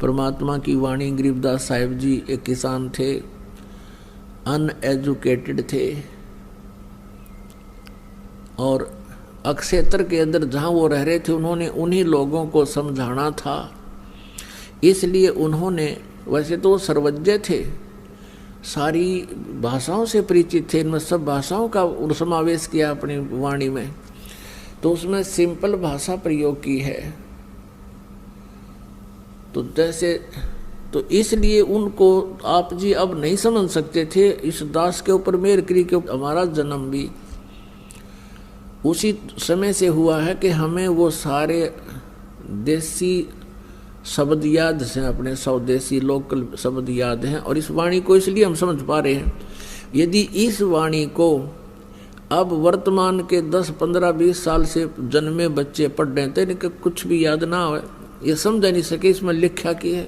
परमात्मा की वाणी। गरीबदास साहिब जी एक किसान थे, अनएजुकेटेड थे, और अक्षेत्र के अंदर जहाँ वो रह रहे थे उन्होंने उन्हीं लोगों को समझाना था। इसलिए उन्होंने, वैसे तो वो सर्वज्ञ थे, सारी भाषाओं से परिचित थे, इनमें सब भाषाओं का समावेश किया अपनी वाणी में, तो उसमें सिंपल भाषा प्रयोग की है। तो जैसे तो इसलिए उनको आप जी अब नहीं समझ सकते थे। इस दास के ऊपर मेहर करी के हमारा जन्म भी उसी समय से हुआ है कि हमें वो सारे देसी शब्द याद हैं, अपने स्वदेशी लोकल शब्द याद हैं, और इस वाणी को इसलिए हम समझ पा रहे हैं। यदि इस वाणी को अब वर्तमान के 10, 15, 20 साल से जन्मे बच्चे पढ़ रहे थे, इनके कुछ भी याद ना हो, ये समझ नहीं सके इसमें लिखा की है।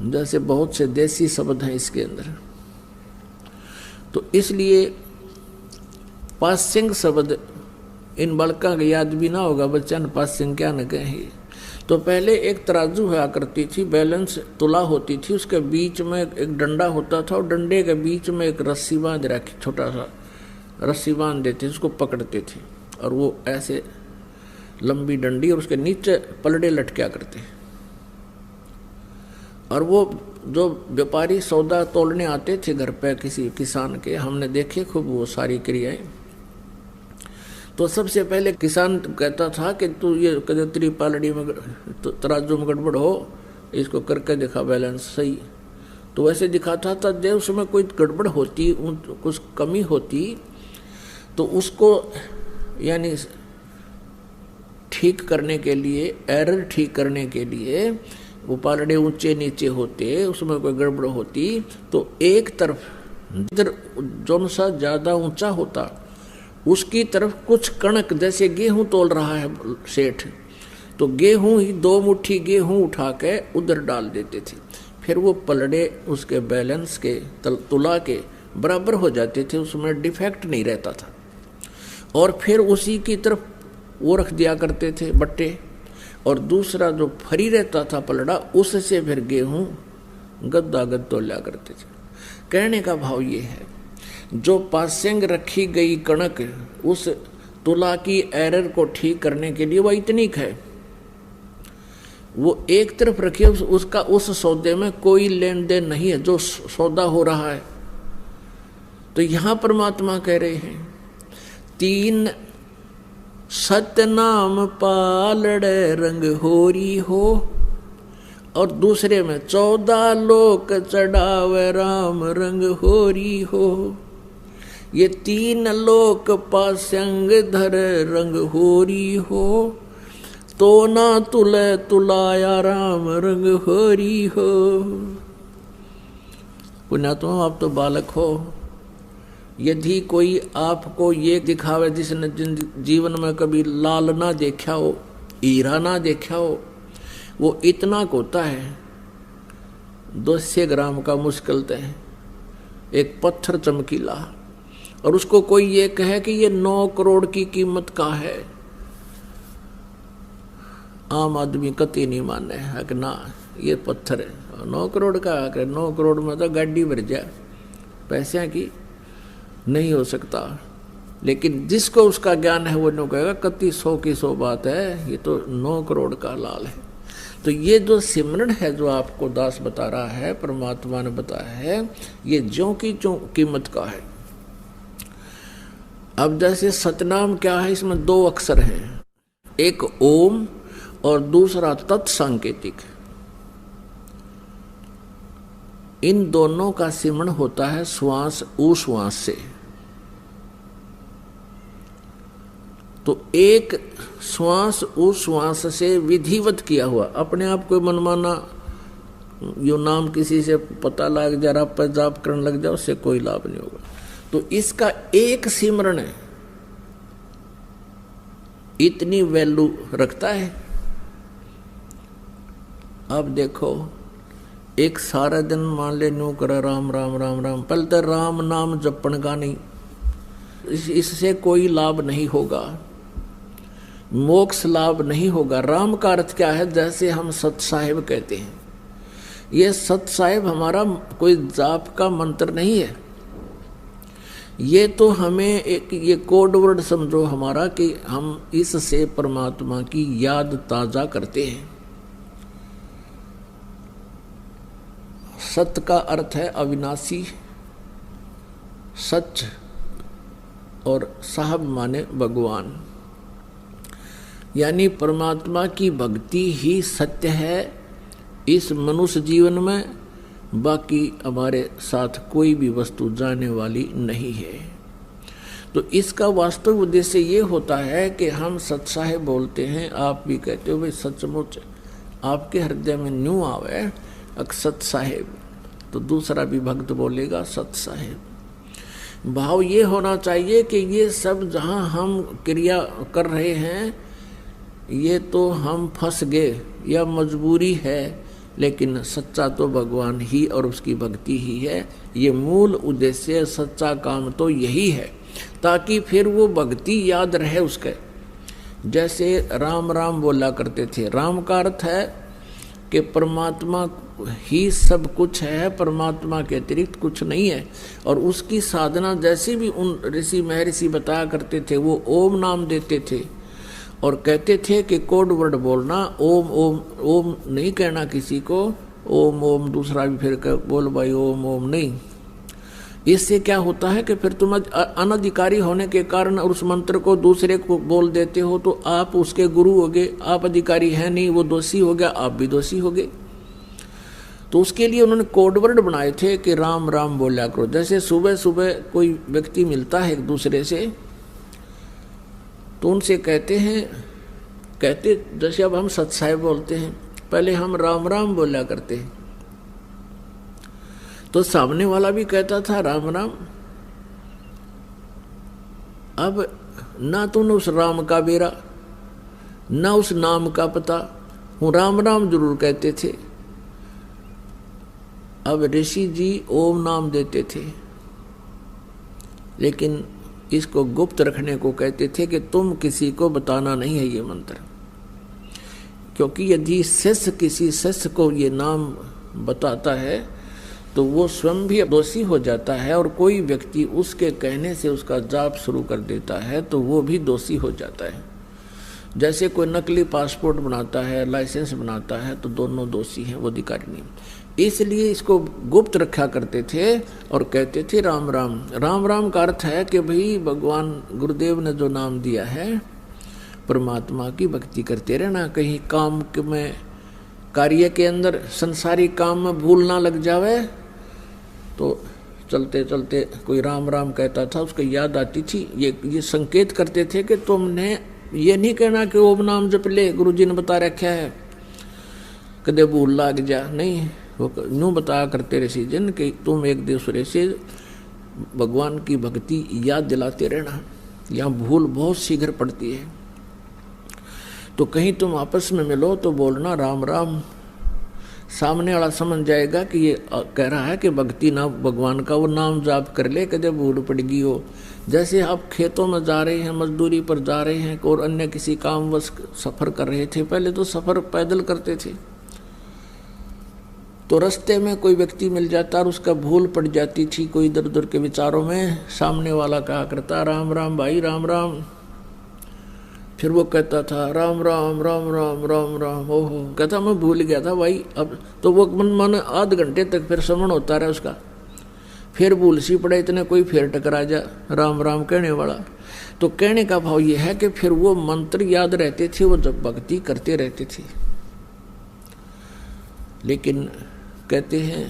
जैसे बहुत से देसी शब्द हैं इसके अंदर, तो इसलिए पासिंग शब्द इन बालका का याद भी ना होगा, बच्चा ने पासिंग क्या न कहे। तो पहले एक तराजू हुआ करती थी, बैलेंस तुला होती थी, उसके बीच में एक डंडा होता था, और डंडे के बीच में एक रस्सी बांध रखी, छोटा सा रस्सी बांध देते, उसको पकड़ते थे, और वो ऐसे लंबी डंडी, और उसके नीचे पलड़े लटका करते। और वो जो व्यापारी सौदा तोलने आते थे घर पे किसी किसान के, हमने देखे खूब वो सारी क्रियाएं। तो सबसे पहले किसान कहता था कि तू ये तेरी पालड़ी में तो तराजू में गड़बड़ हो, इसको करके दिखा बैलेंस सही। तो वैसे दिखाता था, जब उसमें कोई गड़बड़ होती, कुछ कमी होती, तो उसको यानी ठीक करने के लिए, एरर ठीक करने के लिए, वो पालड़े ऊंचे नीचे होते, उसमें कोई गड़बड़ होती, तो एक तरफ इधर जो सा ज्यादा ऊंचा होता उसकी तरफ कुछ कणक, जैसे गेहूं तोल रहा है सेठ, तो गेहूं ही 2 मुट्ठी गेहूं उठा के उधर डाल देते थे, फिर वो पलड़े उसके बैलेंस के तुला के बराबर हो जाते थे, उसमें डिफेक्ट नहीं रहता था। और फिर उसी की तरफ वो रख दिया करते थे बट्टे, और दूसरा जो फरी रहता था पलड़ा, उससे फिर गेहूं गद्दा गद तोला करते थे। कहने का भाव ये है, जो पासेंग रखी गई कणक उस तुला की एरर को ठीक करने के लिए, वह इतनी है, वो एक तरफ रखी, उसका उस सौदे में कोई लेन देन नहीं है जो सौदा हो रहा है। तो यहां परमात्मा कह रहे हैं, 3 सतनाम पालड़े रंग होरी हो, और दूसरे में 14 लोक चढ़ावे राम रंग होरी हो। ये 3 लोक पासंग धर रंग होरी हो, तो ना तुले तुलाया राम रंग होरी हो। पुण्यात्मा, आप तो बालक हो, यदि कोई आपको ये दिखावे जिसने जीवन में कभी लाल ना देखा हो, हीरा ना देखा हो, वो इतना होता है 200 ग्राम का मुश्किल है, एक पत्थर चमकीला, और उसको कोई ये कहे कि ये 9 करोड़ की कीमत का है, आम आदमी कतई नहीं माने है कि ना ये पत्थर है 9 करोड़ का है, 9 करोड़ में तो गाड़ी भर जाए, पैसे की नहीं हो सकता। लेकिन जिसको उसका ज्ञान है वो नहीं कहेगा कति 100 की 100 बात है, ये तो 9 करोड़ का लाल है। तो ये जो सिमरन है जो आपको दास बता रहा है, परमात्मा ने बताया है, ये ज्यों की ज्यों कीमत का है। अब जैसे सतनाम क्या है, इसमें 2 अक्षर हैं, एक ओम और दूसरा तत्संकेतिक। इन दोनों का सिमरण होता है श्वास उश्वास से। तो एक श्वास उश्वास से विधिवत किया हुआ, अपने आप को मनमाना यो नाम किसी से पता लग जा रहा पर जाप करने लग जाओ, उससे कोई लाभ नहीं होगा। तो इसका एक सिमरण है, इतनी वैल्यू रखता है। अब देखो, एक सारा दिन मान ले न्यू करे राम राम राम राम, पहले तो राम नाम जपण का नहीं, इससे कोई लाभ नहीं होगा। मोक्ष लाभ नहीं होगा। राम का अर्थ क्या है? जैसे हम सत साहिब कहते हैं, ये सत साहिब हमारा कोई जाप का मंत्र नहीं है, ये तो हमें एक ये कोड वर्ड समझो हमारा कि हम इससे परमात्मा की याद ताजा करते हैं। सत्य का अर्थ है अविनाशी, सच, और साहब माने भगवान, यानी परमात्मा की भक्ति ही सत्य है इस मनुष्य जीवन में। बाकी हमारे साथ कोई भी वस्तु जाने वाली नहीं है। तो इसका वास्तविक उद्देश्य ये होता है कि हम सत साहेब बोलते हैं, आप भी कहते हो भाई सचमुच आपके हृदय में न्यू आवे सत साहेब, तो दूसरा भी भक्त बोलेगा सत साहेब। भाव ये होना चाहिए कि ये सब जहाँ हम क्रिया कर रहे हैं ये तो हम फंस गए या मजबूरी है, लेकिन सच्चा तो भगवान ही और उसकी भक्ति ही है। ये मूल उद्देश्य, सच्चा काम तो यही है, ताकि फिर वो भक्ति याद रहे उसके। जैसे राम राम बोला करते थे, राम का अर्थ है कि परमात्मा ही सब कुछ है, परमात्मा के अतिरिक्त कुछ नहीं है। और उसकी साधना जैसे भी उन ऋषि महर्षि बताया करते थे, वो ओम नाम देते थे और कहते थे कि कोड वर्ड बोलना, ओम ओम ओम नहीं कहना किसी को, ओम ओम दूसरा भी फिर बोल भाई ओम ओम नहीं। इससे क्या होता है कि फिर तुम अनधिकारी होने के कारण उस मंत्र को दूसरे को बोल देते हो तो आप उसके गुरु हो गए, आप अधिकारी हैं नहीं, वो दोषी हो गया, आप भी दोषी हो गए। तो उसके लिए उन्होंने कोड वर्ड बनाए थे कि राम राम बोला करो। जैसे सुबह सुबह कोई व्यक्ति मिलता है एक दूसरे से तो उनसे कहते जैसे अब हम सत साहिब बोलते हैं, पहले हम राम राम बोला करते हैं, तो सामने वाला भी कहता था राम राम। अब ना तो उस राम का बेरा ना उस नाम का पता, हूँ राम राम जरूर कहते थे। अब ऋषि जी ओम नाम देते थे, लेकिन इसको गुप्त रखने को कहते थे कि तुम किसी को बताना नहीं है ये मंत्र, क्योंकि यदि शिष्य किसी शिष्य को ये नाम बताता है तो वो स्वयं भी दोषी हो जाता है, और कोई व्यक्ति उसके कहने से उसका जाप शुरू कर देता है तो वो भी दोषी हो जाता है। जैसे कोई नकली पासपोर्ट बनाता है, लाइसेंस बनाता है, तो दोनों दोषी हैं, वो अधिकारी नहीं। इसलिए इसको गुप्त रखा करते थे और कहते थे राम राम। राम राम का अर्थ है कि भाई भगवान गुरुदेव ने जो नाम दिया है, परमात्मा की भक्ति करते रहना, कहीं काम में कार्य के अंदर संसारी काम में भूल ना लग जावे। तो चलते चलते कोई राम राम कहता था, उसको याद आती थी, ये संकेत करते थे कि तुमने ये नहीं कहना कि ओम नाम जप ले, गुरु जी ने बता रखा है, कदे भूल लग जा, नहीं। वो यूँ बताया करते ऋषि जन कि तुम एक दूसरे से भगवान की भक्ति याद दिलाते रहना, यहाँ भूल बहुत शीघ्र पड़ती है। तो कहीं तुम आपस में मिलो तो बोलना राम राम, सामने वाला समझ जाएगा कि ये कह रहा है कि भक्ति ना भगवान का वो नाम जाप कर ले, कदे भूल पड़गी हो। जैसे आप खेतों में जा रहे हैं, मजदूरी पर जा रहे हैं और अन्य किसी काम बस सफ़र कर रहे थे, पहले तो सफ़र पैदल करते थे, तो रास्ते में कोई व्यक्ति मिल जाता और उसका भूल पड़ जाती थी कोई इधर उधर के विचारों में, सामने वाला कहा करता राम राम भाई राम राम, फिर वो कहता था राम राम राम राम राम राम, ओहो कहता मैं भूल गया था भाई। अब तो वो मन आध घंटे तक फिर श्रवण होता रहा उसका, फिर भूल सी पड़े, इतने कोई फिर टकरा जा राम राम कहने वाला। तो कहने का भाव ये है कि फिर वो मंत्र याद रहते थे, वो जब भक्ति करते रहते थे। लेकिन कहते हैं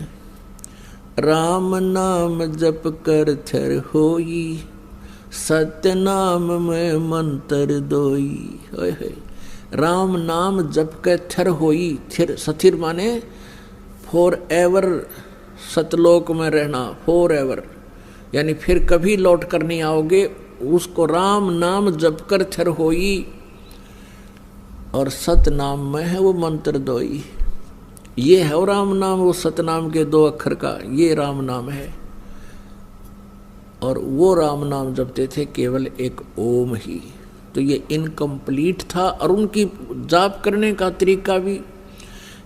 राम नाम जप कर थर होई, सत्य नाम में मंत्र दोई। राम नाम जप के थर होई, थिर सथिर माने फॉर एवर, सतलोक में रहना, फॉर एवर, यानी फिर कभी लौट कर नहीं आओगे। उसको राम नाम जप कर थर होई, और सत नाम में है वो मंत्र दोई। ये है वो राम नाम, वो सतनाम के 2 अक्षर का ये राम नाम है। और वो राम नाम जपते थे केवल एक ओम ही, तो ये इनकम्प्लीट था। और उनकी जाप करने का तरीका भी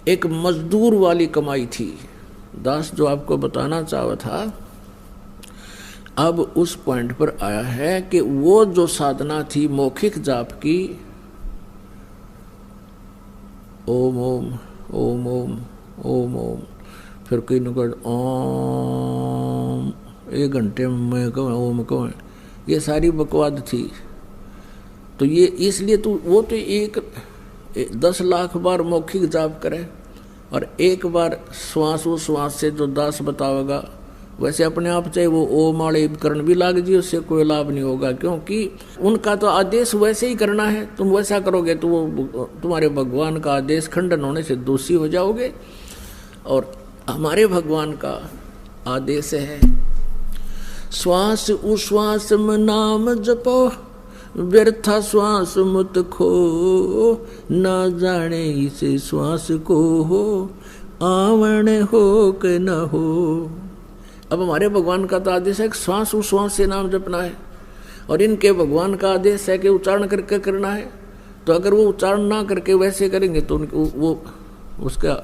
एक मजदूर वाली कमाई थी। दास जो आपको बताना चाहा था, अब उस पॉइंट पर आया है कि वो जो साधना थी मौखिक जाप की, ओम ओम ओम ओम ओम ओम, फिर कोई न कोई ओम, 1 घंटे में कहूँ ओम कहूँ, ये सारी बकवाद थी। तो ये इसलिए तो वो तो 10 लाख बार मौखिक जाप करे और एक बार श्वास श्वास से जो दास बतावेगा, वैसे अपने आप चाहे वो ओम वाले उपकरण भी लाग जी, उससे कोई लाभ नहीं होगा, क्योंकि उनका तो आदेश वैसे ही करना है। तुम वैसा करोगे तो वो तुम्हारे भगवान का आदेश खंडन होने से दोषी हो जाओगे। और हमारे भगवान का आदेश है श्वास उश्वास में नाम जपो, व्यर्था श्वास मत खो, न जाने इसे श्वास को हो, आवण हो के न हो। अब हमारे भगवान का तो आदेश है कि श्वास उश्वास से नाम जपना है, और इनके भगवान का आदेश है कि उच्चारण करके करना है। तो अगर वो उच्चारण ना करके वैसे करेंगे तो वो उसका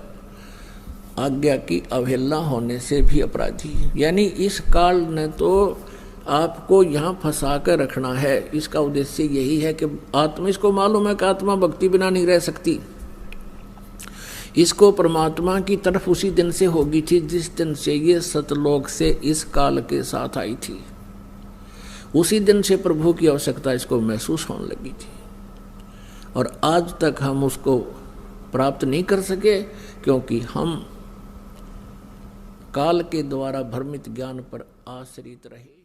आज्ञा की अवहेलना होने से भी अपराधी है। यानी इस काल ने तो आपको यहाँ फंसा कर रखना है। इसका उद्देश्य यही है कि आत्मा, इसको मालूम है कि आत्मा भक्ति बिना नहीं रह सकती। इसको परमात्मा की तरफ उसी दिन से होगी थी जिस दिन से ये सतलोक से इस काल के साथ आई थी। उसी दिन से प्रभु की आवश्यकता इसको महसूस होने लगी थी, और आज तक हम उसको प्राप्त नहीं कर सके, क्योंकि हम काल के द्वारा भ्रमित ज्ञान पर आश्रित रहे।